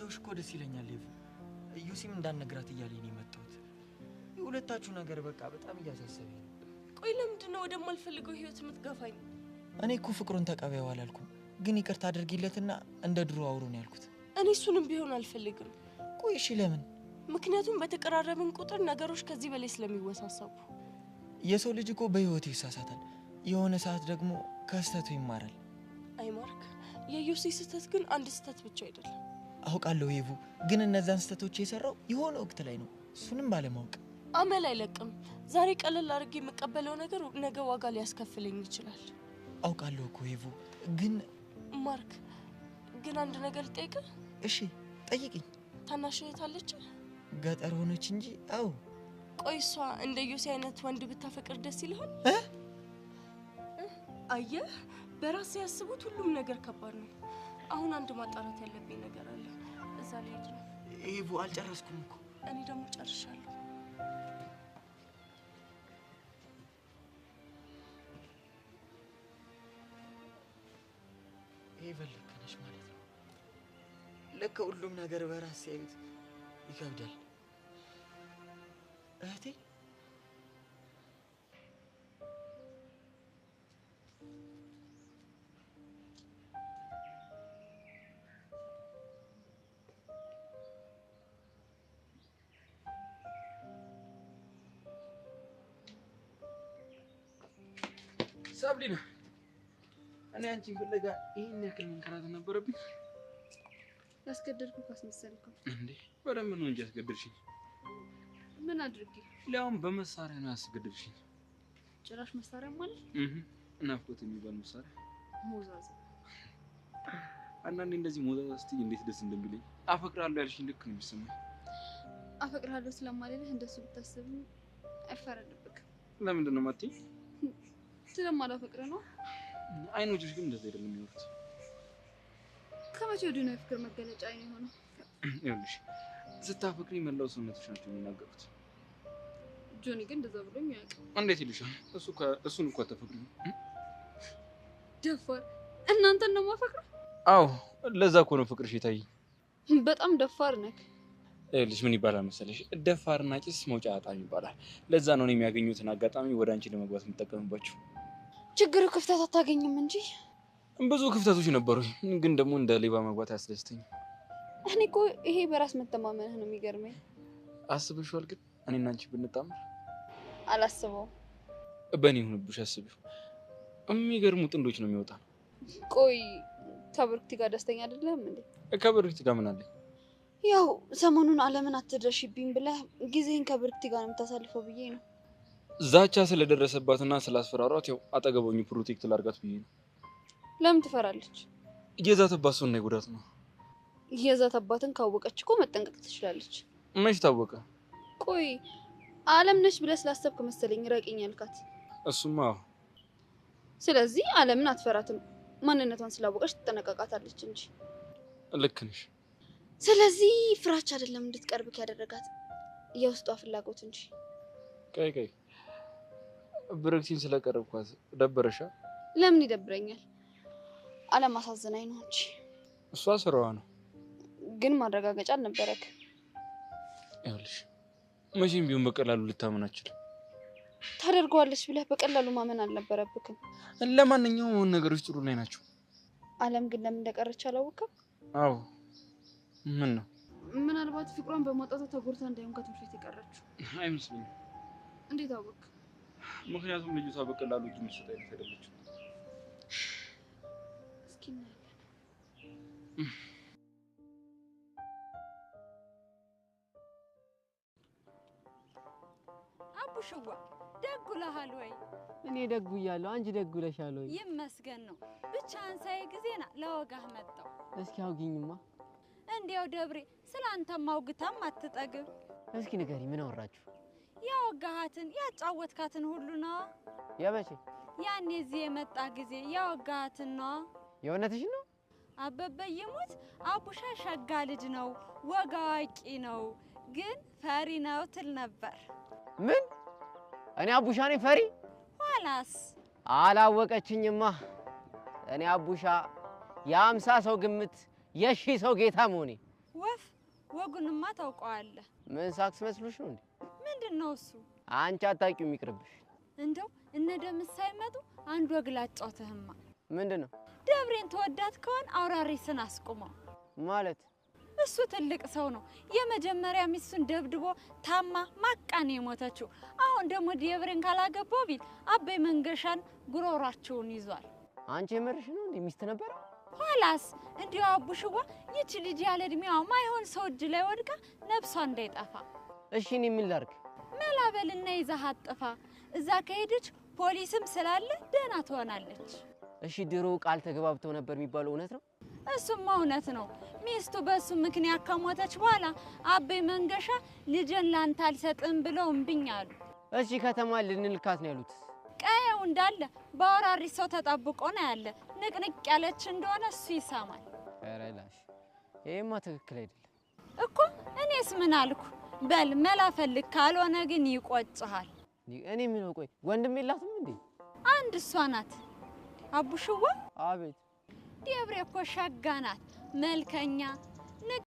ብተውሽ እኮ ደስ ይለኛል ሌቭ ዩሲም እንዳነግራት እያለኝ ነው የመጣሁት የሁለታችሁ ነገር በቃ በጣም እያሳሰበኝ ነው ቆይ ለምንድነው ወደማልፈልገው ህይወት የምትገፋኝ እኔ እኮ ፍቅሩን ተቀበይው አላልኩም ግን ይቅርታ አድርጊለትና እንደ ድሮ አውሩ ነው ያልኩት እኔ እሱንም ቢሆን አልፈልግም ቆይ እሺ ለምን ምክንያቱም በተቀራረብን ቁጥር ነገሮች ከዚህ በላይ ስለሚወሳሰቡ የሰው ልጅ እኮ በህይወቱ ይሳሳታል የሆነ ሰዓት ደግሞ ከስተቱ ይማራል አይ ማርክ የዩሲ ስህተት ግን አንድ ስህተት ብቻ አይደለም አውቃለሁ ሄቡ ግን እነዛን ስህተቶች የሰራው የሆነ ወቅት ላይ ነው እሱንም ባለማወቅ አመል አይለቅም ዛሬ ቀለል አድርጌ የምቀበለው ነገር ነገ ዋጋ ሊያስከፍለኝ ይችላል አውቃለሁ እኮ ሄቡ ግን ማርክ ግን አንድ ነገር ልጠይቅህ እሺ ጠይቂኝ ታናሽ እህት አለች ገጠር ሆነች እንጂ አው ቆይ እሷ እንደ ዩሲ አይነት ወንድ ብታፈቅር ደስ ይልሃል አየህ በራስ ያስቡት ሁሉም ነገር ከባድ ነው አሁን አንድ ማጣራት ያለብኝ ነገር አለ እዛ ላይ ሄድ ነው ሄቡ አልጨረስኩም እኮ እኔ ደግሞ ጨርሻለሁ ይፈልከነሽ ማለት ነው ለከ ሁሉም ነገር በራስ ያዩት ይከብዳል እህቴ ሳብሊና እኔ አንቺን ፍለጋ ይሄን ያክል መንከራት ነበርብኝ ያስገደድኩ ካስመሰልከው እንዴ በደንብ ነው እንጂ ያስገደድሽኝ ምን አድርጌ ሊያውም በመሳሪያ ነው ያስገደድሽኝ ጭራሽ መሳሪያ ማለት ናፍቆት የሚባል መሳሪያ ሞዛዛ አንዳንዴ እንደዚህ ሞዛዛ ስትይ እንዴት ደስ እንደሚለኝ አፈቅራለሁ ያልሽኝ ልክ ነው የሚሰማኝ አፈቅራለሁ ስለማልልህ እንደሱ ብታስብ አይፈረድብክ ለምንድን ነው ማትይ ስለማላፈቅር ነው አይኖችሽ ግን እንደዛ አይደለም የሚወሩት ከመቼ ወዲህ ነው የፍቅር መገለጫ አይኔ ሆነ ይኸውልሽ ስታፈቅሪ መላው ሰውነትሽ ናቸው የሚናገሩት ጆኒ ግን እንደዛ ብሎኝ ያውቃል እንዴት ይልሻል እሱን እኮ አታፈቅሪ ደፋር እናንተን ነው ማፈቅረው አዎ ለዛ እኮ ነው ፍቅርሽ የታየኝ በጣም ደፋር ነክ ልጅ ምን ይባላል መሰለሽ ደፋርና ጭስ መውጫ አጣም ይባላል ለዛ ነው የሚያገኙትን አጋጣሚ ወደ አንቺ ለመግባት የምትጠቀምባቸው ችግሩ ክፍተት አታገኝም እንጂ ብዙ ክፍተቶች ነበሩ ግን ደግሞ እንደ ሌባ መግባት ያስደስተኝ እኔ እኮ ይሄ በራስ መተማመንህ ነው የሚገርመኝ አስበሽዋል ግን እኔና አንቺ ብንጣመር አላስበው በእኔ ሆነብሽ አስቢው የሚገርሙ ጥንዶች ነው የሚወጣ ቆይ ከብርክቲ ጋር ደስተኛ አይደለም እንዴ ከብርክቲ ጋር ምን አለ ያው ሰሞኑን አለምን አትድረሽብኝ ብለህ ጊዜን ከብርክቲ ጋር የምታሳልፈው ብዬ ነው ዛቻ ስለደረሰባትና ስላስፈራሯት ያው አጠገቦኝ ፕሮቴክት ላርጋት ብዬ ነው ለምን ትፈራለች የዛተባት ሰው ነው ጉዳት ነው የዛተባትን ካወቀች እኮ መጠንቀቅ ትችላለች መች ታወቀ ቆይ አለም ነሽ ብለህ ስላሰብክ መሰለኝ ረቂኝ ያልካት እሱማ ስለዚህ አለምን አትፈራትም ማንነቷን ስላወቀች ትጠነቀቃታለች እንጂ ልክ ነሽ ስለዚህ ፍራቻ አይደለም እንድትቀርብክ ያደረጋት የውስጧ ፍላጎት እንጂ ቀይ ብርክቲን ስለቀረብኳት ደበረሻ ለምን ይደብረኛል አለም አሳዘናኝ ነው እንጂ እሷ ስራዋ ነው ግን ማረጋገጫ አልነበረክ ያልሽ መቼም ቢሆን በቀላሉ ልታመናችል ታደርገዋለች ብለህ በቀላሉ ማመን አልነበረብክም ለማንኛውም ነገሮች ጥሩ ላይ ናቸው አለም ግን ለምን እንደቀረች አላወቅም አዎ ምን ነው ምናልባት ፍቅሯን በማጣቷ ተጎድታ እንዳይሆን ከትምህርት ቤት የቀረችው አይመስልኝም እንዴት አወቅ ምክንያቱም ልጅቷ በቀላሉ እጅ መስጠት አይደለችም እስኪ አቡሽዋ ደጉለሃል ወይ እኔ ደጉያለሁ አንቺ ደጉለሻል ወይ ይመስገን ነው ብቻን ሳይ ጊዜና ለወጋህ መጣው እስኪ አውጊኝማ እንዴው ደብሬ ስላንተም አውግታም አትጠግብ እስኪ ንገሪ ምን አወራችሁ ያወጋሃትን ያጫወትካትን ሁሉ ነው ያበቼ ያኔ እዚህ የመጣ ጊዜ ያወጋሃትን ነው የእውነትሽ ነው አበበ ይሙት አቡሻ ሸጋ ልጅ ነው ወጋቂ ነው ግን ፈሪ ነው ትል ነበር ምን እኔ አቡሻ ነኝ ፈሪ ኋላስ አላወቀችኝማ እኔ አቡሻ የ50 ሰው ግምት የ1000 ሰው ጌታ መሆኔ ወፍ ወጉንማ ታውቀዋለህ። ምን ሳክስ መስሎሽ ነው እንዴ? ምንድነው እሱ? አንቺ አታውቂውም ይቅርብሽ። እንደው እነ ደምስ ሳይመጡ አንድ ወግ ላጫውትህማ። ምንድነው? ደብሬን ተወዳት ከሆነ አውራሪስን አስቁመው። ማለት እሱ ትልቅ ሰው ነው። የመጀመሪያ ሚስቱን ደብድቦ ታማ ማቃን የሞተችው። አሁን ደግሞ ደብሬን ካላገባው ቢል አበይ መንገሻን ጉሮሯቸውን ይዟል። አንቺ የምርሽ ነው እንዴ? ሚስት ነበር? ኋላስ እንዲሁ አቡሽዋ ይቺ ልጅ ያለ እድሜዋ ማይሆን ሰው እጅ ላይ ወድቃ ነፍሷ እንዳይጠፋ። እሺ እኔ ምን ላድርግ? መላበልና ይዛሃት ጥፋ። እዛ ከሄደች ፖሊስም ስላለ ደህና ትሆናለች። እሺ ድሮ ቃል ተገባብተው ነበር የሚባለው እውነት ነው? እሱማ እውነት ነው። ሚስቱ በሱ ምክንያት ከሞተች በኋላ አበይ መንገሻ ልጅን ላንተ አልሰጥም ብለው እምብኝ አሉ። እሺ ከተማ ልንልካት ነው ያሉት? ቀየው እንዳለ በአውራሪ ሰው ተጠብቆ ነው ያለ። ንቅንቅ ያለች እንደሆነ እሱ ይሰማል። ኧረ ላሽ ይሄማ ትክክል አይደለም እኮ። እኔስ ምን አልኩ? በል መላ ፈልግ፣ ካልሆነ ግን ይቆጭሃል። እኔ ምን ነው? ቆይ ወንድም የላትም እንዴ? አንድ እሷ ናት። አቡሽዋ አቤት። ደብሬ እኮ ሸጋ ናት፣ መልከኛ